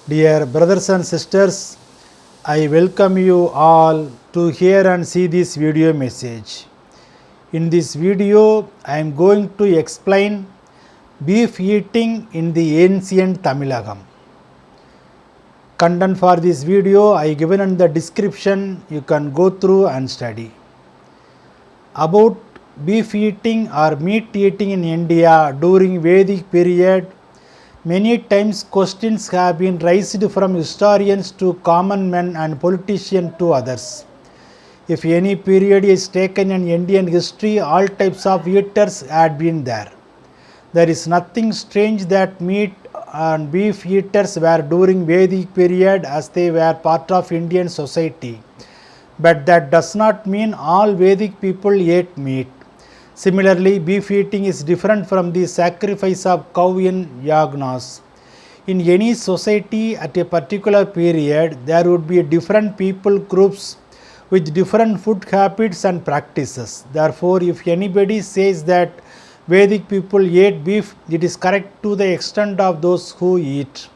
Dear brothers and sisters, I welcome you all to hear and see this video message. In this video, I am going to explain beef eating in the ancient Tamizhagam. Content for this video I given in the description, you can go through and study. About beef eating or meat eating in India during Vedic period, many times questions have been raised from historians to common men and politicians to others. If any period is taken in Indian history, all types of eaters had been there. There is nothing strange that meat and beef eaters were during Vedic period as they were part of Indian society. But that does not mean all Vedic people ate meat. Similarly, beef eating is different from the sacrifice of cow in yagnas. In any society at a particular period, there would be different people groups with different food habits and practices. Therefore, if anybody says that Vedic people ate beef, it is correct to the extent of those who eat.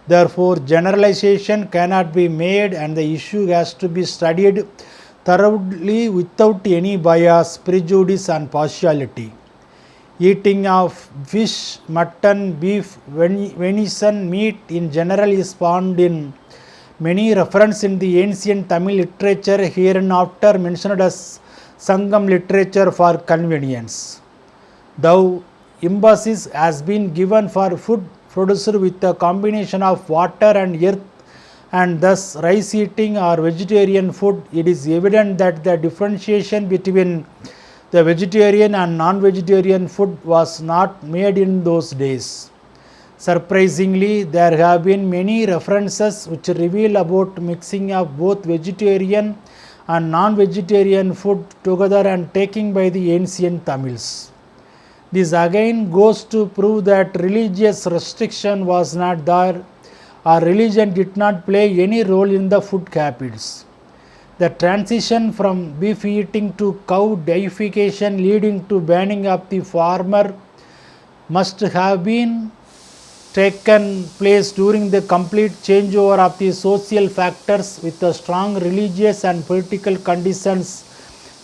Therefore, generalization cannot be made and the issue has to be studied thoroughly without any bias, prejudice and partiality. Eating of fish, mutton, beef, venison, meat in general is found in many references in the ancient Tamil literature, hereinafter mentioned as Sangam literature for convenience. Though emphasis has been given for food produced with a combination of water and earth and thus rice eating or vegetarian food, it is evident that the differentiation between the vegetarian and non-vegetarian food was not made in those days. Surprisingly, there have been many references which reveal about mixing of both vegetarian and non-vegetarian food together and taken by the ancient Tamils. This again goes to prove that religious restriction was not there or religion did not play any role in the food habits. The transition from beef eating to cow deification leading to banning of the former must have been taken place during the complete changeover of the social factors with the strong religious and political conditions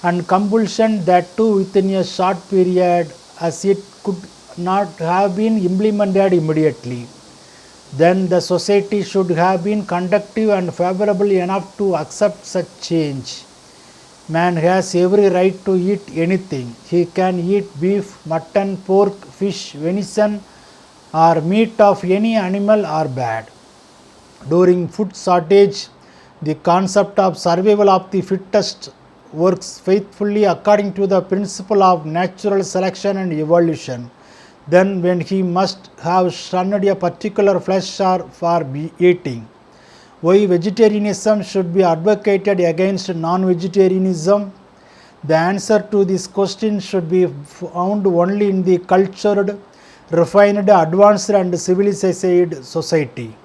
and compulsion, that too within a short period, as it could not have been implemented immediately. Then the society should have been conducive and favorable enough to accept such change. Man has every right to eat anything. He can eat beef, mutton, pork, fish, venison or meat of any animal or bird. During food shortage, the concept of survival of the fittest works faithfully according to the principle of natural selection and evolution. Then when he must have shunned a particular flesh for eating. Why vegetarianism should be advocated against non-vegetarianism? The answer to this question should be found only in the cultured, refined, advanced and civilized society.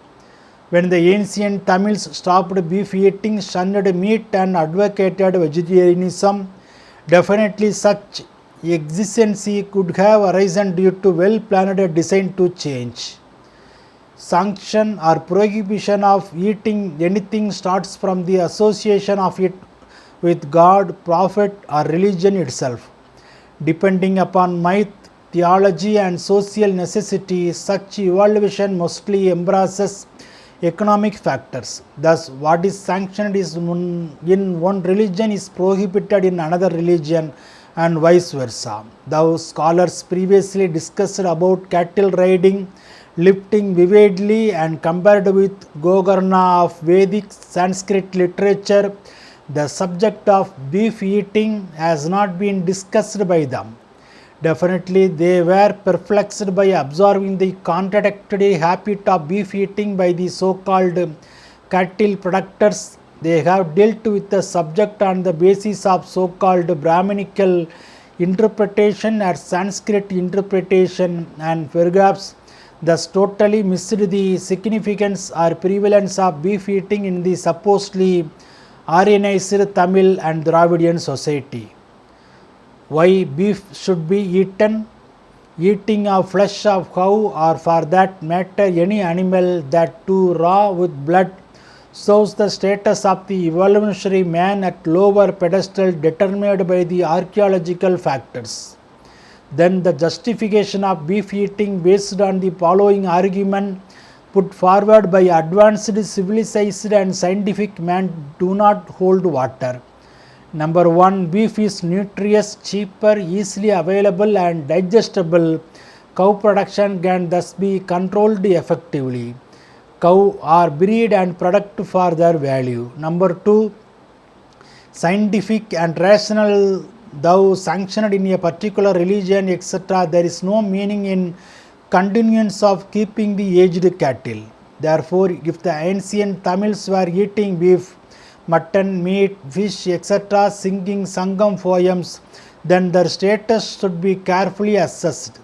When the ancient Tamils stopped beef eating, shunned meat and advocated vegetarianism, definitely such exigency could have arisen due to well-planned design to change. Sanction or prohibition of eating anything starts from the association of it with God, prophet or religion itself. Depending upon myth, theology and social necessity, such evaluation mostly embraces economic factors. Thus, what is sanctioned in one religion is prohibited in another religion and vice versa. Though scholars previously discussed about cattle riding, lifting vividly and compared with Gogarna of Vedic Sanskrit literature, the subject of beef eating has not been discussed by them. Definitely they were perplexed by observing the contradictory habit of beef eating by the so-called cattle producers. They have dealt with the subject on the basis of so-called Brahminical interpretation or Sanskrit interpretation and perhaps thus totally missed the significance or prevalence of beef eating in the supposedly Aryanized Tamil and Dravidian society. Why beef should be eaten? eating of flesh of cow, or for that matter any animal that too raw with blood, shows the status of the evolutionary man at lower pedestal determined by the archaeological factors. Then the justification of beef eating based on the following argument put forward by advanced civilized and scientific man do not hold water. Number 1, beef is nutritious, cheaper, easily available and digestible. Cow production can thus be controlled effectively. Cow are breed and product for their value. Number 2, scientific and rational, though sanctioned in a particular religion, etc., there is no meaning in continuance of keeping the aged cattle. Therefore, if the ancient Tamils were eating beef, mutton, meat, fish, etc., singing Sangam poems, then their status should be carefully assessed.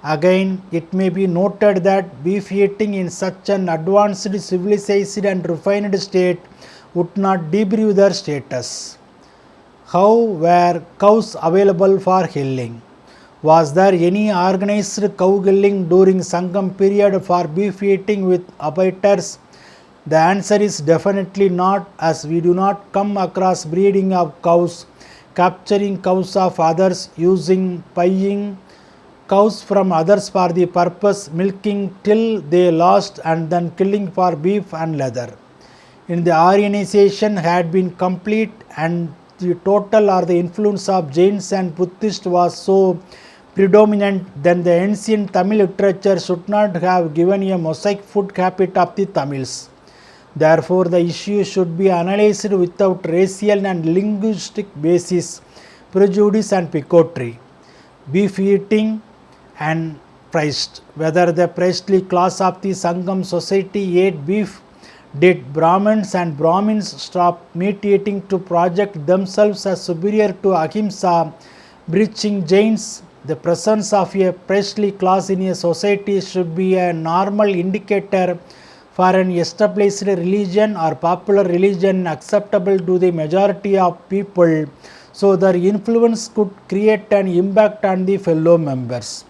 Again, it may be noted that beef eating in such an advanced, civilized and refined state would not deprive their status. How were cows available for killing? Was there any organized cow killing during Sangam period for beef eating with abattoirs? The answer is definitely not, as we do not come across breeding of cows, capturing cows of others, buying cows from others for the purpose, milking till they lost and then killing for beef and leather. In the Aryanization had been complete, and the total or the influence of Jains and Buddhists was so predominant, then the ancient Tamil literature should not have given a mosaic food habit of the Tamils. Therefore, the issue should be analyzed without racial and linguistic basis, prejudice and bigotry. Beef eating and priced. Whether the priestly class of the Sangam society ate beef, did Brahmins and Brahmins stop meat eating to project themselves as superior to Ahimsa, breaching Jains? The presence of a priestly class in a society should be a normal indicator for an established religion or popular religion acceptable to the majority of people, so their influence could create an impact on the fellow members.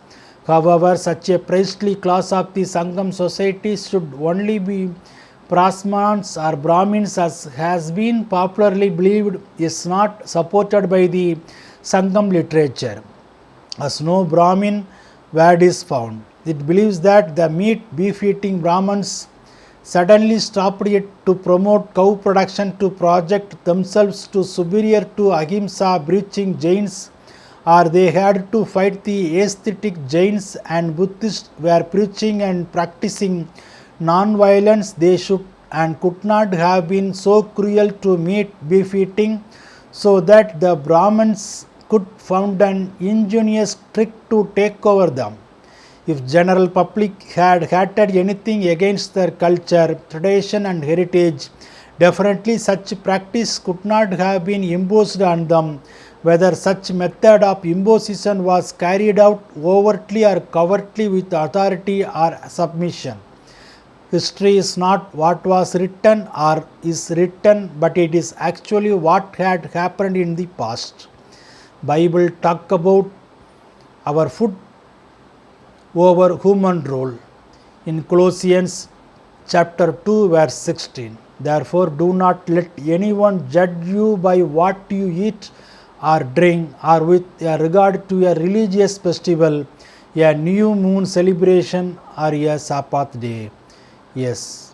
However, such a priestly class of the Sangam society should only be Brahmans or Brahmins, as has been popularly believed, is not supported by the Sangam literature, as no Brahmin word is found. It believes that the beef eating Brahmins suddenly stopped it to promote cow production to project themselves to superior to Ahimsa, breaching Jains, or they had to fight the aesthetic Jains and Buddhists were preaching and practicing non-violence. They should and could not have been so cruel to beef eating, so that the Brahmins could found an ingenious trick to take over them. If general public had hated anything against their culture, tradition and heritage, definitely such practice could not have been imposed on them. Whether such method of imposition was carried out overtly or covertly with authority or submission. History is not what was written or is written, but it is actually what had happened in the past. Bible talk about our food over human role in Colossians chapter 2 verse 16. Therefore, do not let anyone judge you by what you eat or drink, or with regard to a religious festival, a new moon celebration, or a Sabbath day. Yes.